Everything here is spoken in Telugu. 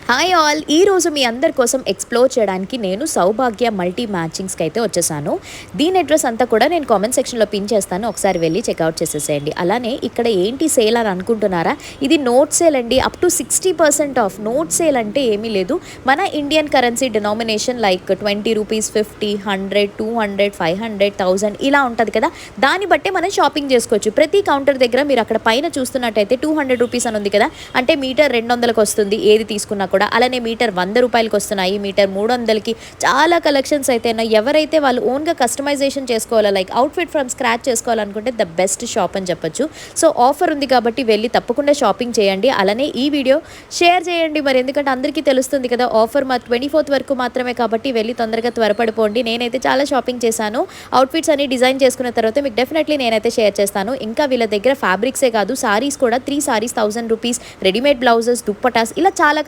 Hi all! ఈరోజు మీ అందరి కోసం ఎక్స్‌ప్లోర్ చేయడానికి నేను సౌభాగ్య మల్టీ మ్యాచింగ్స్‌కి అయితే వచ్చేసాను. దీని అడ్రెస్ అంతా కూడా నేను కామెంట్ సెక్షన్‌లో పిన్ చేస్తాను. ఒకసారి వెళ్లి చెక్‌ఔట్ చేసేసేయండి. అలానే ఇక్కడ ఏంటి సేల్ అని అనుకుంటున్నారా? ఇది నోట్ సేల్ అండి. Up to 60% of. Note sale అంటే ఏమీ లేదు. మన ఇండియన్ కరెన్సీ డినామినేషన్ లైక్ ₹20, 50, 100, 200, 500, 1000 ఇలా ఉంటది కదా! దాన్ని బట్టే మనం షాపింగ్ చేసుకోవచ్చు. ప్రతి కౌంటర్ దగ్గర మీరు అక్కడ పైన చూస్తున్నట్టయితే ₹200 అని ఉంది కదా! అంటే మీటర్ 200కి వస్తుంది. ఏది తీసుకున్నా కూడా. అలానే మీటర్ ₹100కి వస్తున్నాయి. మీటర్ 300కి చాలా కలెక్షన్స్ అయితే ఉన్నాయి. ఎవరైతే వాళ్ళు ఓన్‌గా కస్టమైజేషన్ చేసుకోవాలా, లైక్ అవుట్‌ఫిట్ ఫ్రమ్ స్క్రాచ్ చేసుకోవాలనుకుంటే ద బెస్ట్ షాప్ అని చెప్పొచ్చు. సో ఆఫర్ ఉంది కాబట్టి వెళ్ళి తప్పకుండా షాపింగ్ చేయండి. అలానే ఈ వీడియో షేర్ చేయండి. మరి ఎందుకంటే అందరికీ తెలుస్తుంది కదా, ఆఫర్ 24th వరకు మాత్రమే కాబట్టి వెళ్ళి తొందరగా త్వరపడిపోండి. నేనైతే చాలా షాపింగ్ చేశాను. అవుట్‌ఫిట్స్ అన్ని డిజైన్ చేసుకున్న తర్వాత మీకు డెఫినెట్లీ నేనైతే షేర్ చేస్తాను. ఇంకా వీళ్ళ దగ్గర ఫ్యాబ్రిక్సే కాదు, సారీస్ కూడా 3 సారీస్ ₹1000, రెడీమేడ్ బ్లౌజెస్, దుప్పటాస్ ఇలా చాలా